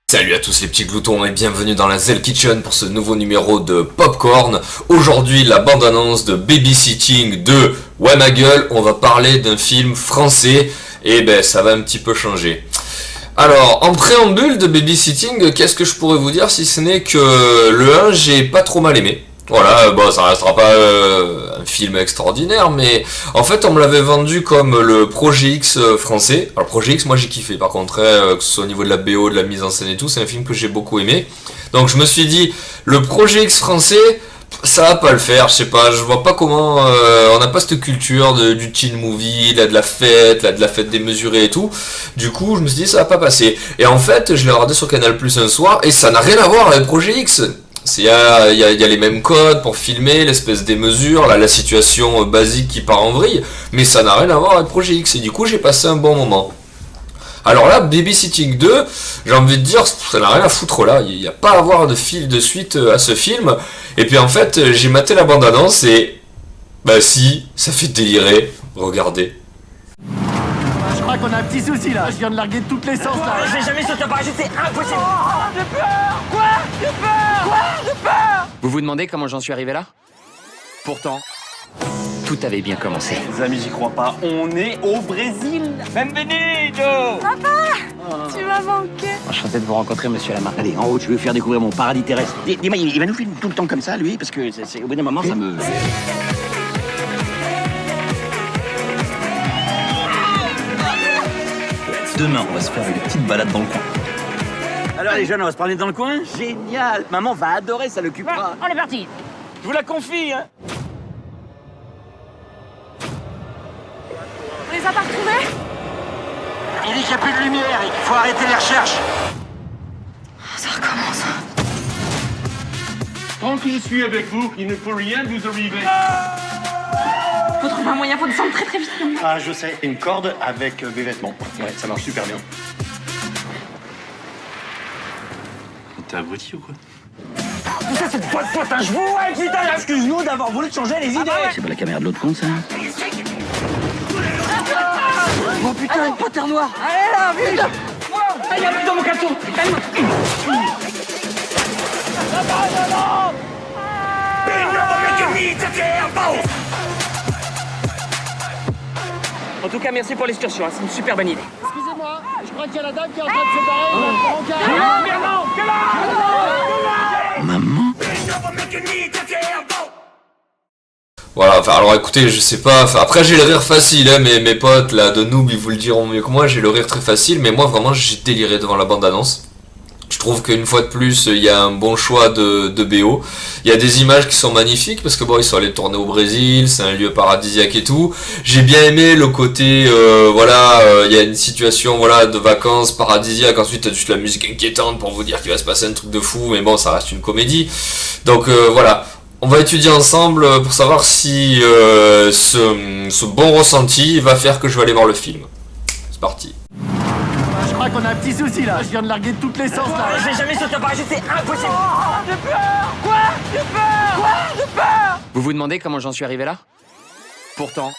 Salut à tous les petits gloutons et bienvenue dans la Zell Kitchen pour ce nouveau numéro de Popcorn. Aujourd'hui la bande-annonce de Babysitting 2. Ouais ma gueule, on va parler d'un film français et ben ça va un petit peu changer. Alors en préambule de Babysitting, qu'est-ce que je pourrais vous dire si ce n'est que le 1 j'ai pas trop mal aimé. Voilà, bon ça restera pas un film extraordinaire, mais en fait on me l'avait vendu comme le Projet X français. Alors Projet X moi j'ai kiffé par contre, que ce soit au niveau de la BO, de la mise en scène et tout, c'est un film que j'ai beaucoup aimé. Donc je me suis dit, le Projet X français, ça va pas le faire, je sais pas, je vois pas comment, on n'a pas cette culture du teen movie, là, de la fête démesurée et tout. Du coup je me suis dit ça va pas passer. Et en fait je l'ai regardé sur Canal Plus un soir et ça n'a rien à voir avec Projet X. Il y a les mêmes codes pour filmer, l'espèce des mesures, la situation basique qui part en vrille, mais ça n'a rien à voir avec Projet X, et du coup j'ai passé un bon moment. Alors là, Babysitting 2, j'ai envie de dire, ça n'a rien à foutre là, il n'y a pas à avoir de fil de suite à ce film, et puis en fait, j'ai maté la bande-annonce et... Bah si, ça fait délirer, regardez. Je crois qu'on a un petit souci là, je viens de larguer de toutes les sens là. J'ai jamais sauté en parachute, c'est impossible. J'ai peur. Quoi? J'ai peur. Quoi? J'ai peur. Vous vous demandez comment j'en suis arrivé là? Pourtant, tout avait bien commencé. Les amis, j'y crois pas, on est au Brésil. Bienvenido. Tu m'as manqué. Enchanté de vous rencontrer, monsieur Lamar. Allez, en haut, je vais vous faire découvrir mon paradis terrestre. Dis-moi, il va nous filmer tout le temps comme ça, lui, parce que au bout d'un moment, ça me... Demain, on va se faire une petite balade dans le coin. Alors, les jeunes, on va se parler dans le coin? Génial. Maman va adorer, ça l'occupera. On est parti. Je vous la confie, hein. On les a pas retrouvés? Il dit qu'il n'y a plus de lumière et qu'il faut arrêter les recherches. Ça recommence. Tant que je suis avec vous, il ne peut rien vous arriver. Faut trouver un moyen pour descendre très très vite. Ah, je sais, une corde avec des vêtements. Ouais, ça marche super bien. T'es abruti ou quoi? Tout ça, c'est de votre faute, hein. Je vous... Ouais, putain, excuse-nous d'avoir voulu te changer les idées. C'est pas la caméra de l'autre con, ça? Oh putain, une panthère noire. Allez là, vite. Il y a plus dans mon caleçon. En tout cas, merci pour l'excursion, c'est une super bonne idée. Excusez-moi, je crois qu'il y a la dame qui est en train de se barrer. Maman? Voilà, enfin, alors écoutez, je sais pas, enfin, après j'ai le rire facile, hein, mes potes là de noob ils vous le diront mieux que moi, j'ai le rire très facile, mais moi vraiment j'ai déliré devant la bande-annonce. Je trouve qu'une fois de plus, il y a un bon choix de BO. Il y a des images qui sont magnifiques, parce que bon, ils sont allés tourner au Brésil, c'est un lieu paradisiaque et tout. J'ai bien aimé le côté, il y a une situation, voilà, de vacances paradisiaques. Ensuite, t'as juste la musique inquiétante pour vous dire qu'il va se passer un truc de fou, mais bon, ça reste une comédie. Donc voilà. On va étudier ensemble pour savoir si ce bon ressenti va faire que je vais aller voir le film. C'est parti. Je crois qu'on a un petit souci là, je viens de larguer de toutes les sens là. J'ai jamais sauté en parachute, c'est impossible. J'ai peur. Quoi? J'ai peur. Quoi? J'ai peur. Vous vous demandez comment j'en suis arrivé là? Pourtant,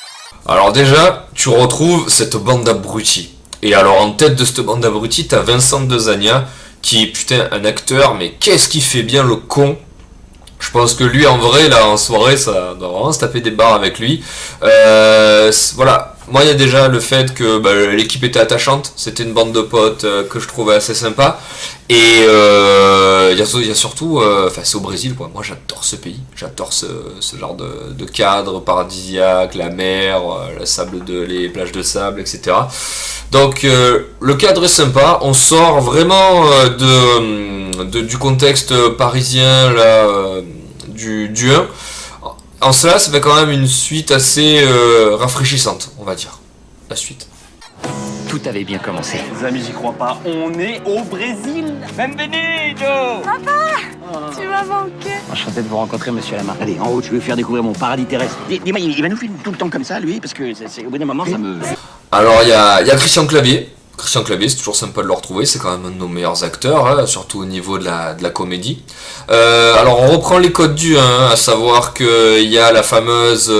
Alors déjà, tu retrouves cette bande d'abrutis. Et alors en tête de cette bande d'abrutis, t'as Vincent Dezania, qui est putain un acteur, mais qu'est-ce qu'il fait bien le con. Je pense que lui en vrai, là en soirée, ça doit vraiment se taper des barres avec lui. Voilà, moi il y a déjà le fait que l'équipe était attachante, c'était une bande de potes que je trouvais assez sympa. Et il y a surtout, c'est au Brésil quoi, moi j'adore ce pays, j'adore ce genre de cadre paradisiaque, la mer, les plages de sable, etc. Donc le cadre est sympa, on sort vraiment du contexte parisien là, du 1. En cela, ça fait quand même une suite assez rafraîchissante, on va dire. La suite. tout avait bien commencé. Les amis, j'y crois pas, on est au Brésil. Bienvenido. Tu m'as manqué. Enchanté de vous rencontrer, monsieur Lamar. Allez, en haut, je vais vous faire découvrir mon paradis terrestre. Dis-moi, il va nous filmer tout le temps comme ça, lui, parce que au bout d'un moment, ça me... Alors, il y a Christian Clavier. Christian Clavier, c'est toujours sympa de le retrouver, c'est quand même un de nos meilleurs acteurs, hein, surtout au niveau de la comédie. Alors on reprend les codes du 1, à savoir qu'il y a la fameuse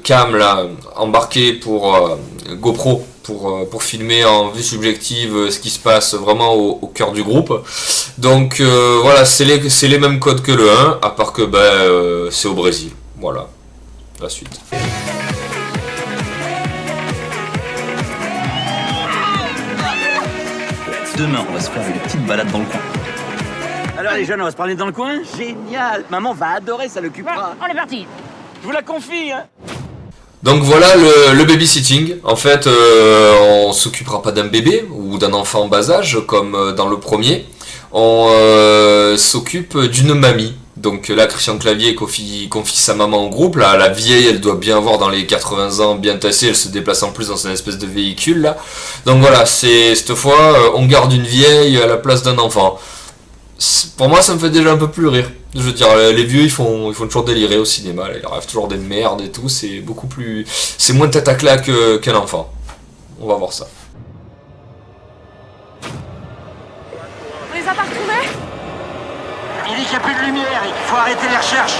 cam là, embarquée pour GoPro pour filmer en vue subjective ce qui se passe vraiment au cœur du groupe. Donc voilà, c'est les mêmes codes que le 1, à part que c'est au Brésil. Voilà, la suite. Demain, on va se faire une petite balade dans le coin. Alors les jeunes, on va se parler dans le coin? Génial. Maman va adorer, ça l'occupera. On est parti. Je vous la confie, hein. Donc voilà le babysitting. En fait, on s'occupera pas d'un bébé ou d'un enfant en bas âge comme dans le premier. On s'occupe d'une mamie. Donc là, Christian Clavier confie sa maman au groupe. Là, la vieille, elle doit bien avoir dans les 80 ans, bien tassée. Elle se déplace en plus dans une espèce de véhicule là. Donc voilà, cette fois, on garde une vieille à la place d'un enfant. Pour moi, ça me fait déjà un peu plus rire. Je veux dire, les vieux, ils font toujours délirer au cinéma. Là, ils rêvent toujours des merdes et tout. C'est beaucoup plus, c'est moins tête à claque qu'un enfant. On va voir ça. On les a pas retrouvés? Il dit qu'il n'y a plus de lumière et qu'il faut arrêter les recherches.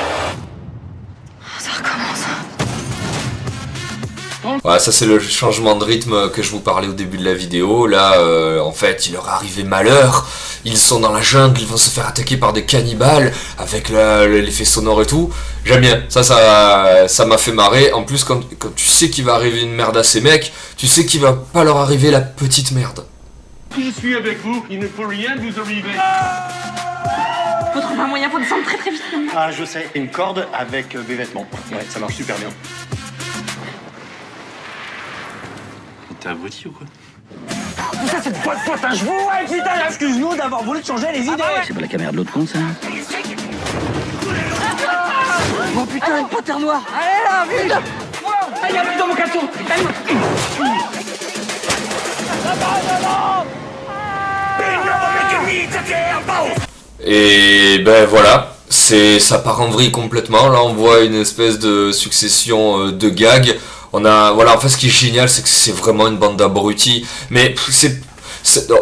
Ça recommence. Voilà, ça c'est le changement de rythme que je vous parlais au début de la vidéo. Là, en fait, il leur est arrivé malheur. Ils sont dans la jungle, ils vont se faire attaquer par des cannibales avec l'effet sonore et tout. J'aime bien, ça m'a fait marrer. En plus, quand tu sais qu'il va arriver une merde à ces mecs, tu sais qu'il va pas leur arriver la petite merde. Je suis avec vous, il ne peut rien vous arriver. Faut trouver un moyen pour descendre très très vite. Ah, je sais, une corde avec des vêtements. Ouais, ça marche super bien. T'es abruti ou quoi? Tout ça, c'est de votre faute, hein. Je vous ouais, putain, excuse-nous d'avoir voulu te changer les idées. C'est pas la caméra de l'autre con, ça? Oh putain, une panthère noire. Allez là, vite. Ah, il y a plus dans mon caleçon. Et ben voilà, ça part en vrille complètement. Là, on voit une espèce de succession de gags. Voilà, en fait, ce qui est génial, c'est que c'est vraiment une bande d'abrutis. Mais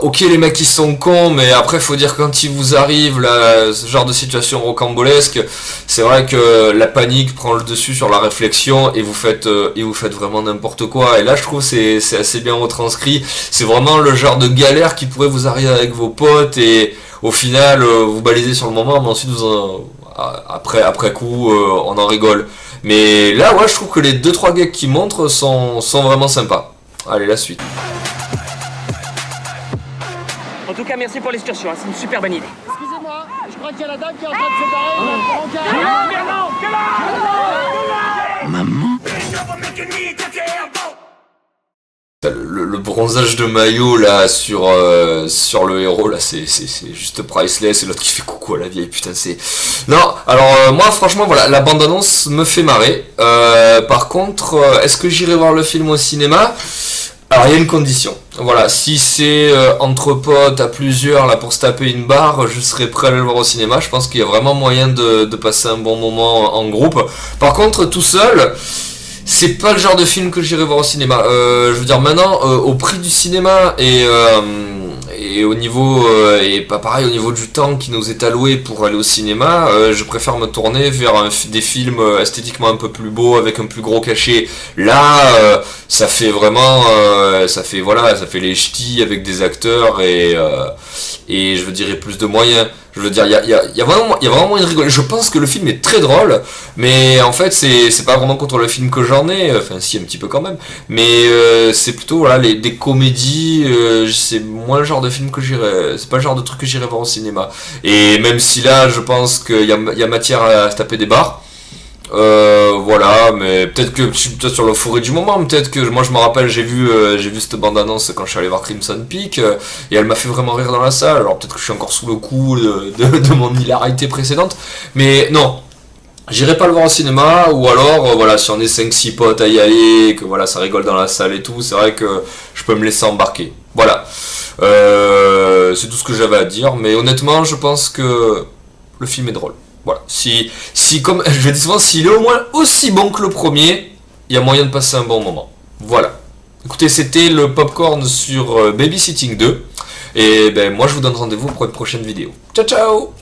ok, les mecs ils sont cons, mais après faut dire quand il vous arrive là, ce genre de situation rocambolesque, c'est vrai que la panique prend le dessus sur la réflexion et vous faites vraiment n'importe quoi. Et là je trouve c'est assez bien retranscrit. C'est vraiment le genre de galère qui pourrait vous arriver avec vos potes et au final vous balisez sur le moment, mais ensuite après coup on en rigole. Mais là ouais, je trouve que les 2-3 gags qui montrent sont vraiment sympas. Allez, la suite. En tout cas, merci pour l'excursion, hein. C'est une super bonne idée. Excusez-moi, je crois qu'il y a la dame qui est en train de se barrer. Maman? Le bronzage de maillot là sur le héros là, c'est juste priceless. Et l'autre qui fait coucou à la vieille, putain, c'est... Non, alors moi franchement voilà, la bande-annonce me fait marrer. Par contre, est-ce que j'irai voir le film au cinéma? Alors il y a une condition, voilà, si c'est entre potes à plusieurs là pour se taper une barre, je serais prêt à aller le voir au cinéma. Je pense qu'il y a vraiment moyen de passer un bon moment en groupe. Par contre, tout seul, c'est pas le genre de film que j'irai voir au cinéma. Je veux dire, maintenant, au prix du cinéma et au niveau et pas pareil au niveau du temps qui nous est alloué pour aller au cinéma, je préfère me tourner vers des films esthétiquement un peu plus beaux avec un plus gros cachet. Là, ça fait vraiment, ça fait les ch'tis avec des acteurs et je veux dire plus de moyens. Je veux dire, il y a vraiment moyen de rigoler. Je pense que le film est très drôle, mais en fait c'est pas vraiment contre le film que j'en ai, enfin si, un petit peu quand même, mais c'est plutôt voilà des comédies, c'est moins le genre de film que c'est pas le genre de truc que j'irais voir au cinéma. Et même si là je pense qu'il y a matière à se taper des barres. Voilà, mais peut-être que je suis peut-être sur l'euphorie du moment, peut-être que moi je me rappelle, j'ai vu cette bande-annonce quand je suis allé voir Crimson Peak et elle m'a fait vraiment rire dans la salle. Alors peut-être que je suis encore sous le coup de mon hilarité précédente, mais non, j'irai pas le voir au cinéma. Ou alors voilà, si on est 5-6 potes à y aller, que voilà ça rigole dans la salle et tout, c'est vrai que je peux me laisser embarquer. Voilà, c'est tout ce que j'avais à dire, mais honnêtement je pense que le film est drôle. Voilà, si comme je dis souvent, s'il est au moins aussi bon que le premier, il y a moyen de passer un bon moment. Voilà. Écoutez, c'était le Popcorn sur Babysitting 2. Et ben moi je vous donne rendez-vous pour une prochaine vidéo. Ciao ciao.